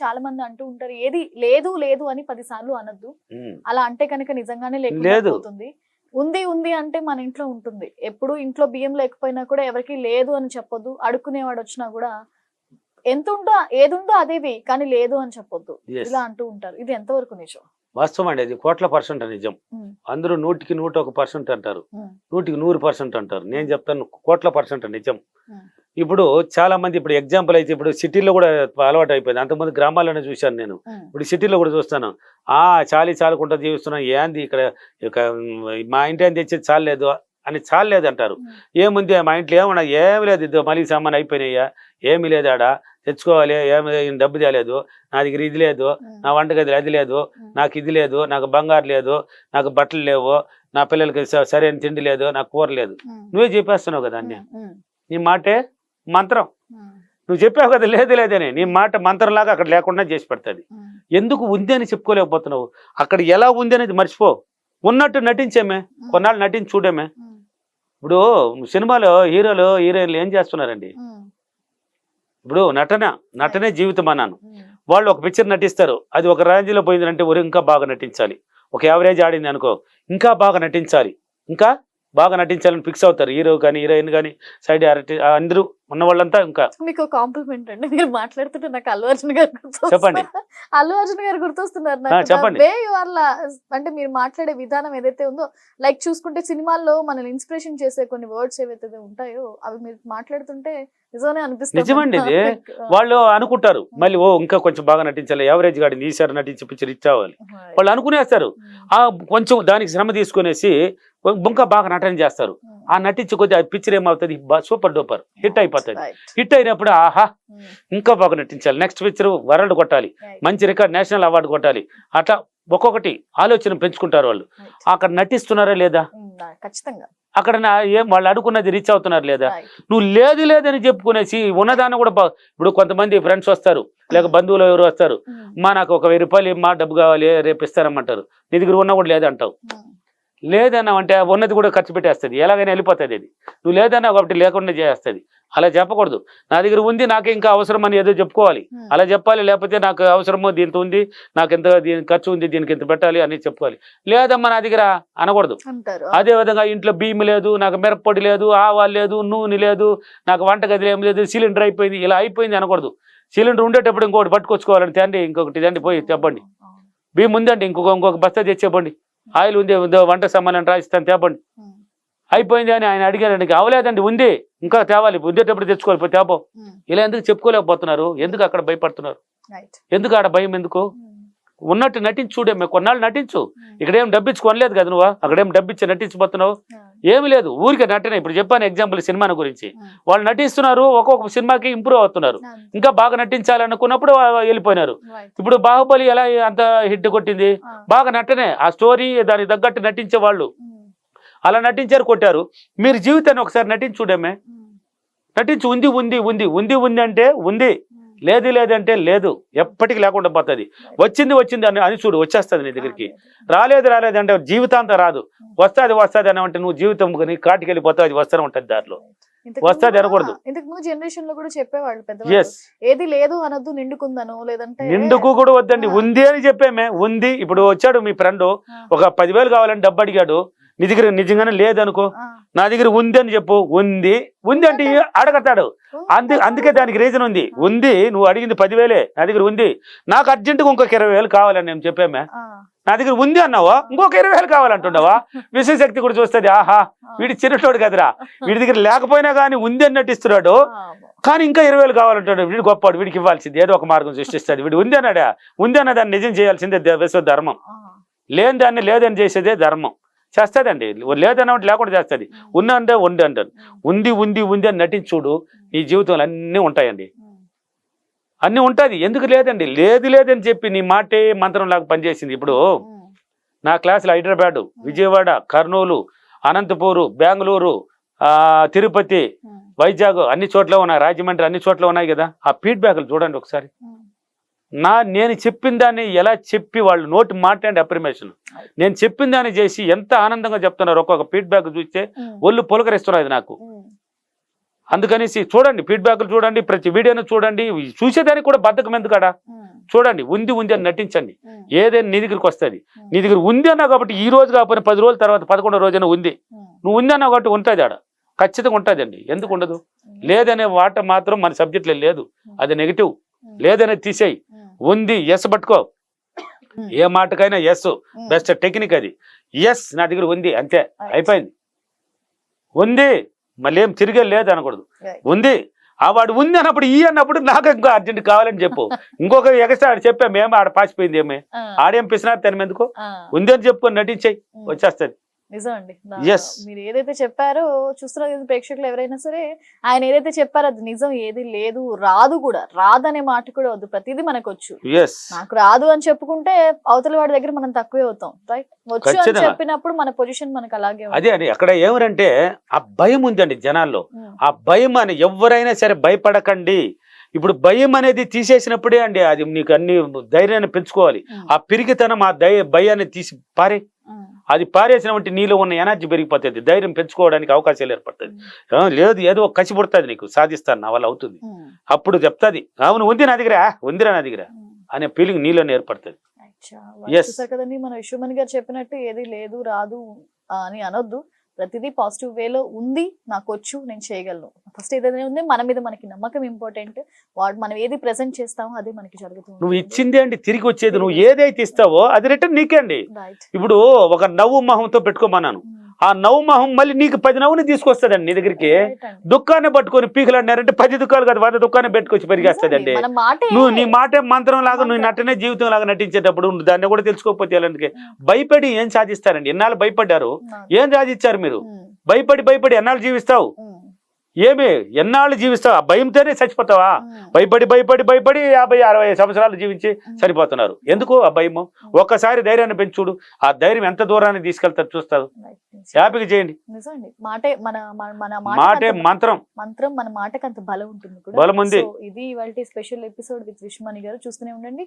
చాలా మంది అంటూ ఉంటారు ఏది లేదు లేదు అని 10 సార్లు అనొద్దు, అలా అంటే కనుక నిజంగానే లేకుండా లేదు. పోతుంది. ఉంది ఉంది అంటే మన ఇంట్లో ఉంటుంది. ఎప్పుడు ఇంట్లో బియ్యం లేకపోయినా కూడా ఎవరికి లేదు అని చెప్పొద్దు. అడుక్కునేవాడు వచ్చినా కూడా ఎంత ఉందో ఏది ఉందో అదేవి, కానీ లేదు అని చెప్పొద్దు, Yes. ఇలా అంటూ ఉంటారు. ఇది ఎంతవరకు నిజం? వాస్తవం అండి, అది కోట్ల % నిజం. అందరూ 100కి 101% అంటారు, 100కి 100% అంటారు. నేను చెప్తాను కోట్ల % నిజం. ఇప్పుడు చాలా మంది, ఇప్పుడు ఎగ్జాంపుల్ అయితే ఇప్పుడు సిటీలో కూడా అలవాటు అయిపోయింది. అంతకుముందు గ్రామాల్లోనే చూశాను నేను, ఇప్పుడు సిటీలో కూడా చూస్తాను. చాలుకుంటా జీవిస్తున్నాం, ఏంది ఇక్కడ మా ఇంటి అని తెచ్చేది చాలేదు అని చాలేదు అంటారు. ఏముంది మా ఇంట్లో ఏమన్నా, ఏమి లేదు, ఇది మళ్ళీ సామాన్ అయిపోయినాయా, ఏమి లేదు ఆడ తెచ్చుకోవాలి, ఏమి డబ్బు తేలేదు, నా దగ్గర ఇది లేదు, నా వంటగదిలో అది లేదు, నాకు ఇది లేదు, నాకు బంగారు లేదు, నాకు బట్టలు లేవు, నా పిల్లలకి సరైన తిండి లేదు, నాకు కూర లేదు. నువ్వే చెప్పేస్తున్నావు కదా అన్నీ. నీ మాటే మంత్రం. నువ్వు చెప్పావు కదా లేదు లేదని, నీ మాట మంత్రంలాగా అక్కడ లేకుండా చేసి పెడతాది. ఎందుకు ఉంది అని చెప్పుకోలేకపోతున్నావు? అక్కడ ఎలా ఉంది అనేది మర్చిపో, ఉన్నట్టు నటించేమే, కొన్నాళ్ళు నటించి చూడేమే. ఇప్పుడు సినిమాలో హీరోలు హీరోయిన్లు ఏం చేస్తున్నారండి? ఇప్పుడు నటనే జీవితం అన్నాను. వాళ్ళు ఒక పిక్చర్ నటిస్తారు, అది ఒక రేంజ్లో పోయిందంటే ఇంకా బాగా నటించాలి. ఒక యావరేజ్ ఆడింది అనుకో, ఇంకా బాగా నటించాలి, ఇంకా బాగా నటించాలని ఫిక్స్ అవుతారు. హీరో కానీ హీరోయిన్ కానీ సైడ్ అందరూ ఉన్న వాళ్ళంతా. ఇంకా మీకు కాంప్లిమెంట్ అండి, మీరు మాట్లాడుతుంటే నాకు అల్లు అర్జున్ గారు చెప్పండి. అల్లు అర్జున్ గారు గుర్తొస్తున్నారు. చెప్పండి. అంటే మీరు మాట్లాడే విధానం ఏదైతే ఉందో, లైక్ చూసుకుంటే సినిమాల్లో మనల్ని ఇన్స్పిరేషన్ చేసే కొన్ని వర్డ్స్ ఏవైతే ఉంటాయో అవి మీరు మాట్లాడుతుంటే నిజమే అనిపిస్తుంది. నిజమండి, ఇది వాళ్ళు అనుకుంటారు మళ్ళీ ఇంకా కొంచెం బాగా నటించాలి, యావరేజ్ గాడిని ఈసారి నటించి పిక్చర్ ఇచ్చావాలి వాళ్ళు అనుకునేస్తారు. కొంచెం దానికి శ్రమ తీసుకునేసి ఇంకా బాగా నటన చేస్తారు. ఆ నటించి కొద్ది ఆ పిక్చర్ ఏమవుతుంది, సూపర్ డూపర్ హిట్ అయిపోతుంది. హిట్ అయినప్పుడు ఆహా ఇంకా బాగా నటించాలి, నెక్స్ట్ పిక్చర్ వరల్డ్ కొట్టాలి, మంచి రికార్డ్ నేషనల్ అవార్డు కొట్టాలి, అట్లా ఒక్కొక్కటి ఆలోచన పెంచుకుంటారు వాళ్ళు. అక్కడ నటిస్తున్నారా లేదా? ఖచ్చితంగా. అక్కడ ఏం వాళ్ళు అనుకున్నది రీచ్ అవుతున్నారు లేదా? నువ్వు లేదు లేదని చెప్పుకునేసి ఉన్నదాన్ని కూడా ఇప్పుడు కొంతమంది ఫ్రెండ్స్ వస్తారు, లేక బంధువులు ఎవరు వస్తారు, నాకు ఒక 1000 రూపాయలు మా డబ్బు కావాలి రేపు ఇస్తారమ్మంటారు, నీ దగ్గర ఉన్నా కూడా లేదంటావు. లేదన్నావు అంటే ఉన్నది కూడా ఖర్చు పెట్టేస్తుంది, ఎలాగైనా వెళ్ళిపోతుంది. అది నువ్వు లేదన్నా కాబట్టి లేకుండా చేస్తుంది. అలా చెప్పకూడదు. నా దగ్గర ఉంది, నాకు ఇంకా అవసరం అని ఏదో చెప్పుకోవాలి, అలా చెప్పాలి. లేకపోతే నాకు అవసరమో దీంతో ఉంది, నాకు ఎంత దీనికి ఖర్చు ఉంది, దీనికి ఎంత పెట్టాలి అని చెప్పుకోవాలి. లేదమ్మా నా దగ్గర అనకూడదు. అదే విధంగా ఇంట్లో బియ్యం లేదు, నాకు మిరప్పొడి లేదు, ఆవాలు లేదు, నూనె లేదు, నాకు వంటగదిలో ఏం లేదు, సిలిండర్ అయిపోయింది, ఇలా అయిపోయింది అనకూడదు. సిలిండర్ ఉండేటప్పుడు ఇంకొకటి పట్టుకొచ్చుకోవాలని తండ్రి, ఇంకొకటి తండ్రి పోయి తెప్పండి. బియ్యం ఉందండి, ఇంకొక బస్తా తెచ్చేపండి. ఆయిల్ ఉంది, వంట సామాన్ రాయిస్తాను తేపండి. అయిపోయింది అని ఆయన అడిగారండి, అవలేదండి ఉంది, ఇంకా తేవాలి, ఉండేటప్పుడు తెచ్చుకోవాలి, తేపో. ఇలా ఎందుకు చెప్పుకోలేకపోతున్నారు? ఎందుకు అక్కడ భయపడుతున్నారు? ఎందుకు ఆడ భయం ఎందుకు? ఉన్నట్టు నటించి చూడేమే, కొన్నాళ్ళు నటించు. ఇక్కడేం డబ్బిచ్చుకోనలేదు కదా నువ్వు, అక్కడేం డబ్బిచ్చి నటించిపోతున్నావు? ఏమి లేదు, ఊరికే నటన. ఇప్పుడు చెప్పాను ఎగ్జాంపుల్ సినిమా గురించి, వాళ్ళు నటిస్తున్నారు, ఒక్కొక్క సినిమాకి ఇంప్రూవ్ అవుతున్నారు, ఇంకా బాగా నటించాలనుకున్నప్పుడు వెళ్ళిపోయినారు. ఇప్పుడు బాహుబలి ఎలా అంత హిట్ కొట్టింది? బాగా నటనే, ఆ స్టోరీ దానికి తగ్గట్టు నటించే వాళ్ళు అలా నటించారు, కొట్టారు. మీరు జీవితాన్ని ఒకసారి నటించి చూడమే, నటించి ఉంది ఉంది ఉంది ఉంది ఉంది అంటే ఉంది, లేదు లేదంటే లేదు, ఎప్పటికీ లేకుండా పోతుంది. వచ్చింది అని చూడు, వచ్చేస్తుంది నీ దగ్గరికి. రాలేదు అంటే జీవితాంతం రాదు, వస్తుంది అని అంటే నువ్వు జీవితం కాటికి వెళ్ళిపోతావు, అది వస్తూనే ఉంటుంది, దారిలో వస్తుంది అనకూడదు. జనరేషన్ లో కూడా చెప్పేవాళ్ళు పెద్ద, ఏది లేదు అనొద్దు, నిండుకుందను, లేదంటే నిండుకు కూడా వద్దండి, ఉంది అని చెప్పేమే. ఉంది, ఇప్పుడు వచ్చాడు మీ ఫ్రెండ్, ఒక 10,000 కావాలని డబ్బు అడిగాడు, నీ దగ్గర నిజంగానే లేదనుకో, నా దగ్గర ఉంది అని చెప్పు. ఉంది అంటే అడగతాడు, అందుకే దానికి రీజన్ ఉంది. నువ్వు అడిగింది 10,000, నా దగ్గర ఉంది, నాకు అర్జెంటుగా ఇంకొక 20,000 కావాలని నేను చెప్పామే. నా దగ్గర ఉంది అన్నావా, ఇంకొక 20,000 కావాలంటున్నావా? విశ్వశక్తి కూడా చూస్తుంది, ఆహా వీడి చిన్నటోడు కదరా, వీడి దగ్గర లేకపోయినా కానీ ఉంది అని నటిస్తున్నాడు, కానీ ఇంకా 20,000 కావాలంటాడు. వీడు గొప్పవాడు, వీడికి ఇవ్వాల్సింది ఏదో ఒక మార్గం సృష్టిస్తాడు. వీడు ఉంది అన్నాడా, ఉంది అన్న దాన్ని నిజం చేయాల్సిందే విశ్వ ధర్మం. లేని దాన్ని లేదని చేసేదే ధర్మం. చేస్తుందండి, లేదన్న లేకుండా చేస్తుంది. అంటే ఉంది అంటారు. ఉంది అని నటించి చూడు, ఈ జీవితంలో అన్నీ ఉంటాయండి, అన్నీ ఉంటుంది. ఎందుకు లేదండి, లేదని చెప్పి నీ మాటే మంత్రం లాగా పనిచేసింది. ఇప్పుడు నా క్లాసులు హైదరాబాదు, విజయవాడ, కర్నూలు, అనంతపూరు, బెంగళూరు, తిరుపతి, వైజాగ్ అన్ని చోట్ల ఉన్నాయి, రాజమండ్రి అన్ని చోట్ల ఉన్నాయి కదా. ఆ ఫీడ్బ్యాక్లు చూడండి ఒకసారి. నేను చెప్పిన దాన్ని ఎలా చెప్పి వాళ్ళు నోటి మాట్లాడి అప్రిమేషన్, నేను చెప్పిన దాన్ని చేసి ఎంత ఆనందంగా చెప్తున్నారు. ఒక్కొక్క ఫీడ్బ్యాక్ చూస్తే ఒళ్ళు పులకరిస్తున్నది నాకు. అందుకనేసి చూడండి, ఫీడ్బ్యాక్లు చూడండి, ప్రతి వీడియోను చూడండి. చూసేదానికి కూడా బద్ధకం ఎందుకడా? చూడండి, ఉంది అని నటించండి. ఏదైనా నీ దగ్గరికి వస్తుంది. నీ దగ్గర ఉంది అన్నావు కాబట్టి ఈ రోజు కాకపోయినా 10 రోజుల తర్వాత 11వ రోజున ఉంది. నువ్వు ఉంది అన్నావు కాబట్టి ఉంటుంది ఆడ, ఖచ్చితంగా ఉంటుందండి. ఎందుకు ఉండదు? లేదనే వాట మాత్రం మన సబ్జెక్ట్లో లేదు, అది నెగిటివ్. లేదనేది తీసేయి, ఉంది ఎస్ పట్టుకో. ఏ మాటకైనా ఎస్ బెస్ట్ టెక్నిక్ అది. ఎస్ నా దగ్గర ఉంది, అంతే, అయిపోయింది. ఉంది, మళ్ళీ ఏం తిరిగే లేదు అనకూడదు. ఉంది, ఆ వాడు ఉంది అన్నప్పుడు ఈ అన్నప్పుడు నాకు ఇంకో అర్జెంట్ కావాలని చెప్పు. ఇంకొక ఎగస్ట్రా ఆడ చెప్పా, మేము ఆడ పాసిపోయింది ఏమే, ఆడేం పిసినారు తన ఎందుకు ఉంది అని చెప్పుకొని నటించాయి, వచ్చేస్తుంది. నిజం అండి. మీరు ఏదైతే చెప్పారో చూస్తున్న ప్రేక్షకులు ఎవరైనా సరే, ఆయన ఏదైతే చెప్పారో అది నిజం. ఏది లేదు, రాదు కూడా, రాదనే మాట కూడా వద్దు, ప్రతిదీ మనకు వచ్చు. నాకు రాదు అని చెప్పుకుంటే అవతల వాడి దగ్గర మనం తక్కువే అవుతాం, రైట్? వచ్చు అని చెప్పినప్పుడు మన పొజిషన్ మనకు అలాగే. అదే అండి, అక్కడ ఏమరంటే ఆ భయం ఉందండి జనాల్లో. ఆ భయం అని ఎవరైనా సరే భయపడకండి. ఇప్పుడు భయం అనేది తీసేసినప్పుడే అండి అది నీకు అన్ని ధైర్యాన్ని పెంచుకోవాలి. ఆ పిరిగితనం, ఆ భయాన్ని తీసి పారే, అది పారేసినటువంటి నీలో ఉన్న ఎనర్జీ పెరిగిపోతుంది, ధైర్యం పెంచుకోవడానికి అవకాశాలు ఏర్పడుతుంది. లేదు ఏదో కసి పుడుతుంది, నీకు సాధిస్తాను, నా వల్ల అవుతుంది. అప్పుడు చెప్తాది, అవును ఉంది నా దగ్గర, ఉందిరా నా దగ్గర అనే ఫీలింగ్ నీలోనే ఏర్పడుతుంది. కదండి, మన విశ్వమణి గారు చెప్పినట్టు ఏది లేదు రాదు అని అనొద్దు. ప్రతిదీ పాజిటివ్ వేలో ఉంది, నాకు వచ్చు, నేను చేయగలను. ఫస్ట్ ఏదైనా ఉంది, మన మీద మనకి నమ్మకం ఇంపార్టెంట్. మనం ఏది ప్రెజెంట్ చేస్తామో అదే మనకి జరుగుతుంది. నువ్వు ఇచ్చింది అండి తిరిగి వచ్చేది. నువ్వు ఏదైతే ఇస్తావో అది రిటర్న్ నీకే అండి. ఇప్పుడు ఒక నవ్వు మొహంతో పెట్టుకోమన్నాను, ఆ నవ్వు మొహం మళ్ళీ నీకు 10 నవ్వుని తీసుకొస్తాడండి నీ దగ్గరికి. దుఃఖాన్ని పట్టుకొని పీకలాడినారంటే 10 దుఃఖాలు కాదు, 100 దుఃఖాన్ని పెట్టుకొచ్చి పెరిగేస్తాడండి. నువ్వు నీ మాటే మంత్రం లాగా, నువ్వు నటనే జీవితం లాగా నటించేటప్పుడు దాన్ని కూడా తెలుసుకోకపోతే ఎలాంటి భయపడి ఏం సాధిస్తారండి? ఎన్నాళ్ళు భయపడ్డారు, ఏం సాధించారు మీరు? భయపడి ఎన్నాళ్ళు జీవిస్తావు? ఏమి ఎన్నాళ్ళు జీవిస్తావు? ఆ భయంతోనే చచ్చిపోతావా? భయపడి 50-60 సంవత్సరాలు జీవించి సరిపోతున్నారు. ఎందుకు ఆ భయము? ఒక్కసారి ధైర్యాన్ని పెంచుడు, ఆ ధైర్యం ఎంత దూరాన్ని తీసుకెళ్తారు చూస్తారు. హ్యాపీగా చేయండి. మాటే మంత్రం, మన మాటకు అంత బలం ఉంటుంది, బలం ఉంది. ఇది ఇవాల్టి స్పెషల్ ఎపిసోడ్ విత్ విశ్వమణి గారు. చూస్తూనే ఉండండి.